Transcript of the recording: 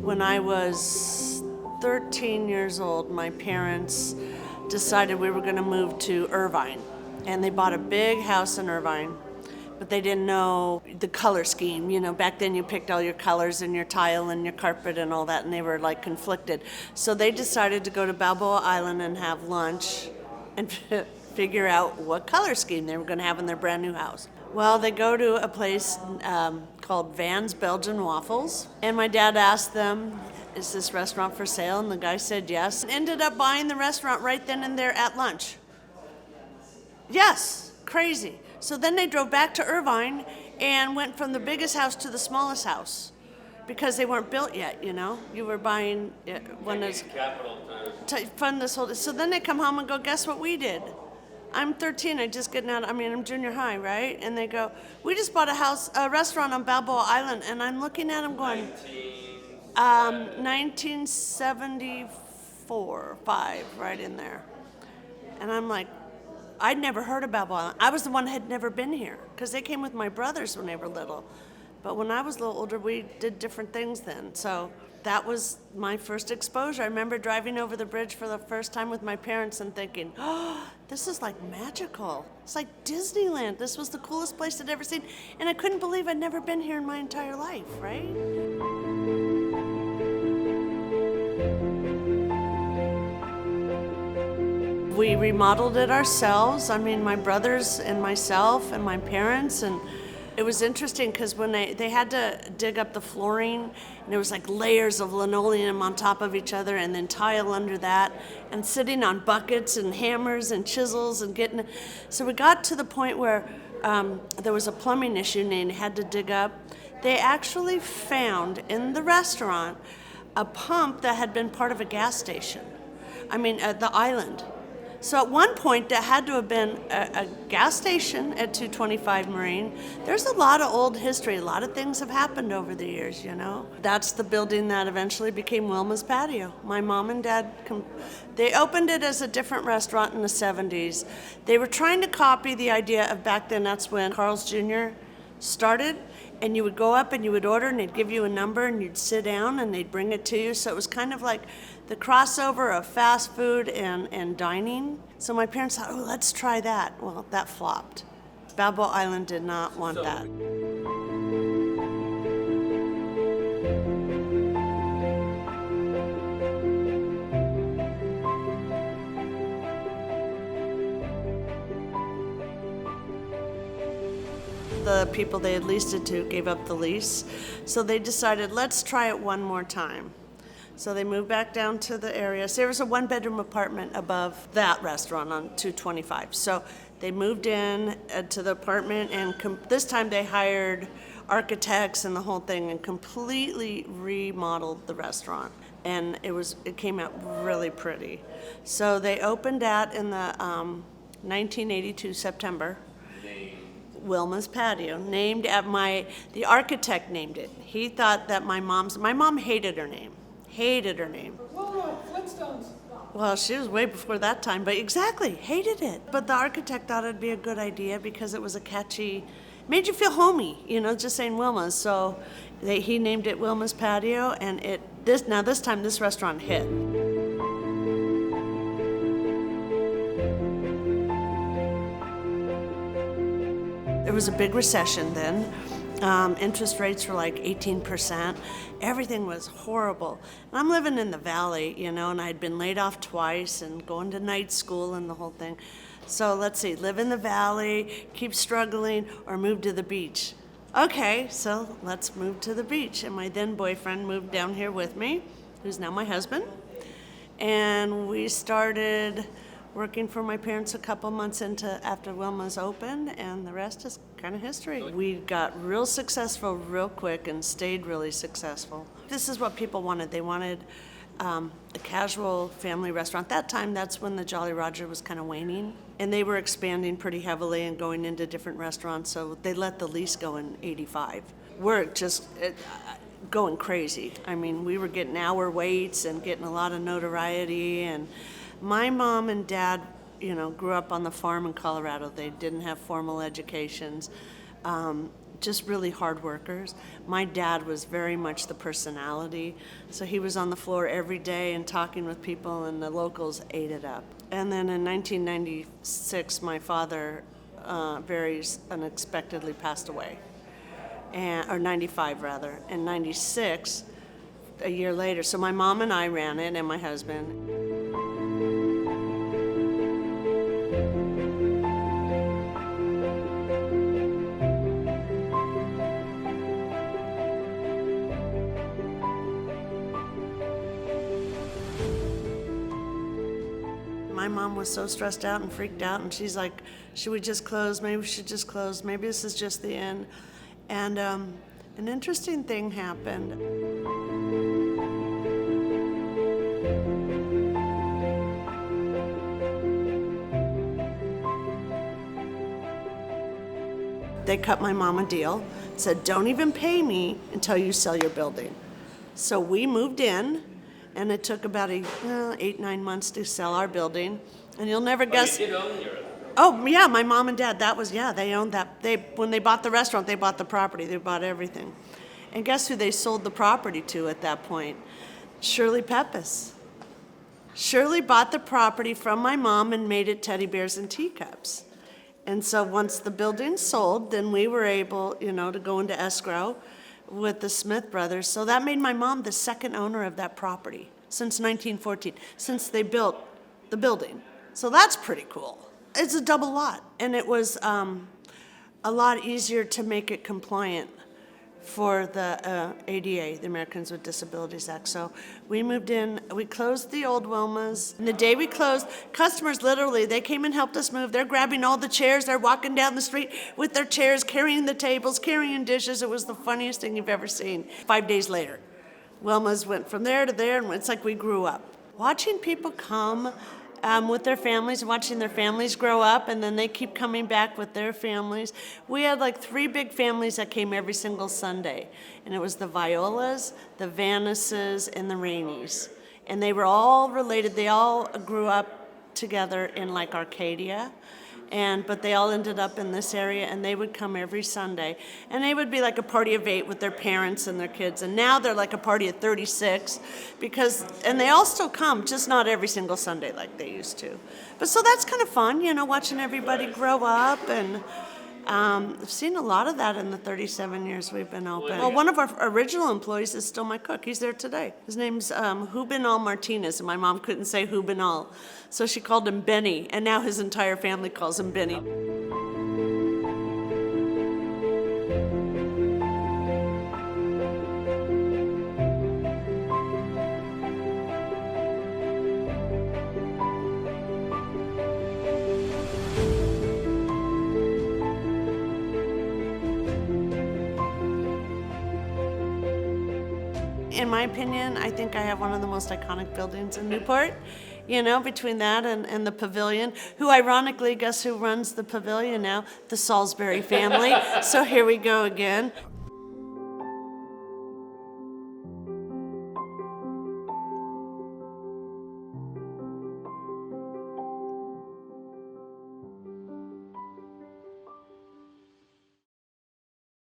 When I was 13 years old, my parents decided we were going to move to Irvine. And they bought a big house in Irvine, but they didn't know the color scheme. You know, back then you picked all your colors and your tile and your carpet and all that, and they were like conflicted. So they decided to go to Balboa Island and have lunch and figure out what color scheme they were going to have in their brand new house. Well, they go to a place called Van's Belgian Waffles, and my dad asked them, is this restaurant for sale? And the guy said yes. Ended up buying the restaurant right then and there at lunch. Yes, crazy. So then they drove back to Irvine and went from the biggest house to the smallest house because they weren't built yet, you know? You were buying one that's to fund this whole. So then they come home and go, guess what we did? I'm 13, I'm junior high, right? And they go, we just bought a restaurant on Balboa Island. And I'm looking at them going, 1974, 5, right in there. And I'm like, I'd never heard of Balboa Island. I was the one that had never been here because they came with my brothers when they were little. But when I was a little older, we did different things then. So that was my first exposure. I remember driving over the bridge for the first time with my parents and thinking, oh, this is like magical. It's like Disneyland. This was the coolest place I'd ever seen. And I couldn't believe I'd never been here in my entire life, right? We remodeled it ourselves. I mean, my brothers and myself and my parents, and it was interesting because when they had to dig up the flooring, and there was like layers of linoleum on top of each other and then tile under that, and sitting on buckets and hammers and chisels and getting. So we got to the point where there was a plumbing issue and they had to dig up. They actually found in the restaurant a pump that had been part of a gas station. The island. So at one point, there had to have been a gas station at 225 Marine. There's a lot of old history. A lot of things have happened over the years, you know. That's the building that eventually became Wilma's Patio. My mom and dad, they opened it as a different restaurant in the 70s. They were trying to copy the idea of back then, that's when Carl's Jr. started. And you would go up and you would order and they'd give you a number and you'd sit down and they'd bring it to you. So it was kind of like the crossover of fast food and dining. So my parents thought, oh, let's try that. Well, that flopped. Balboa Island did not want that. The people they had leased it to gave up the lease. So they decided, let's try it one more time. So they moved back down to the area. So there was a one-bedroom apartment above that restaurant on 225. So they moved in to the apartment, and this time they hired architects and the whole thing and completely remodeled the restaurant. And it came out really pretty. So they opened that in the 1982 September. Wilma's Patio, named at the architect named it. He thought that my mom hated her name. Whoa, Flintstones. Well, she was way before that time, but exactly, hated it. But the architect thought it'd be a good idea because it was a catchy, made you feel homey, you know, just saying Wilma's. So he named it Wilma's Patio, and this time this restaurant hit. There was a big recession then. Interest rates were like 18%. Everything was horrible. And I'm living in the valley, you know, and I'd been laid off twice and going to night school and the whole thing. So let's see, live in the valley, keep struggling, or move to the beach. Okay, so let's move to the beach. And my then boyfriend moved down here with me, who's now my husband. And we started working for my parents a couple months after Wilma's opened, and the rest is kind of history. We got real successful real quick and stayed really successful. This is what people wanted. They wanted a casual family restaurant. That time, that's when the Jolly Roger was kind of waning, and they were expanding pretty heavily and going into different restaurants, so they let the lease go in '85. We're just going crazy. I mean, we were getting hour waits and getting a lot of notoriety, and my mom and dad, you know, grew up on the farm in Colorado. They didn't have formal educations. just really hard workers. My dad was very much the personality, so he was on the floor every day and talking with people, and the locals ate it up. And then in 1996, my father very unexpectedly passed away, or 95 rather, and 96, a year later. So my mom and I ran it, and my husband. My mom was so stressed out and freaked out, and she's like, should we just close? Maybe we should just close. Maybe this is just the end. And an interesting thing happened. They cut my mom a deal, said, don't even pay me until you sell your building. So we moved in. And it took about 8-9 months to sell our building. And you'll never guess. You did own your... Oh, yeah, my mom and dad, they owned that. When they bought the restaurant, they bought the property, they bought everything. And guess who they sold the property to at that point? Shirley Pepys. Shirley bought the property from my mom and made it teddy bears and teacups. And so once the building sold, then we were able, to go into escrow with the Smith brothers. So that made my mom the second owner of that property since 1914, since they built the building. So that's pretty cool. It's a double lot, and it was a lot easier to make it compliant for the ADA, the Americans with Disabilities Act. So we moved in, we closed the old Wilmas. And the day we closed, customers literally, they came and helped us move. They're grabbing all the chairs. They're walking down the street with their chairs, carrying the tables, carrying dishes. It was the funniest thing you've ever seen. 5 days later, Wilma's went from there to there, and it's like we grew up. Watching people come with their families, watching their families grow up, and then they keep coming back with their families. We had like 3 big families that came every single Sunday, and it was the Violas, the Vanesses, and the Rainies. And they were all related. They all grew up together in like Arcadia, but they all ended up in this area, and they would come every Sunday. And they would be like a party of 8 with their parents and their kids. And now they're like a party of 36 and they all still come, just not every single Sunday like they used to. But so that's kind of fun, watching everybody grow up. And I've seen a lot of that in the 37 years we've been open. Well, one of our original employees is still my cook. He's there today. His name's Hubinal Martinez, and my mom couldn't say Hubinal, so she called him Benny, and now his entire family calls him Benny. In my opinion, I think I have one of the most iconic buildings in Newport, between that and the pavilion, who ironically, guess who runs the pavilion now? The Salisbury family. So here we go again.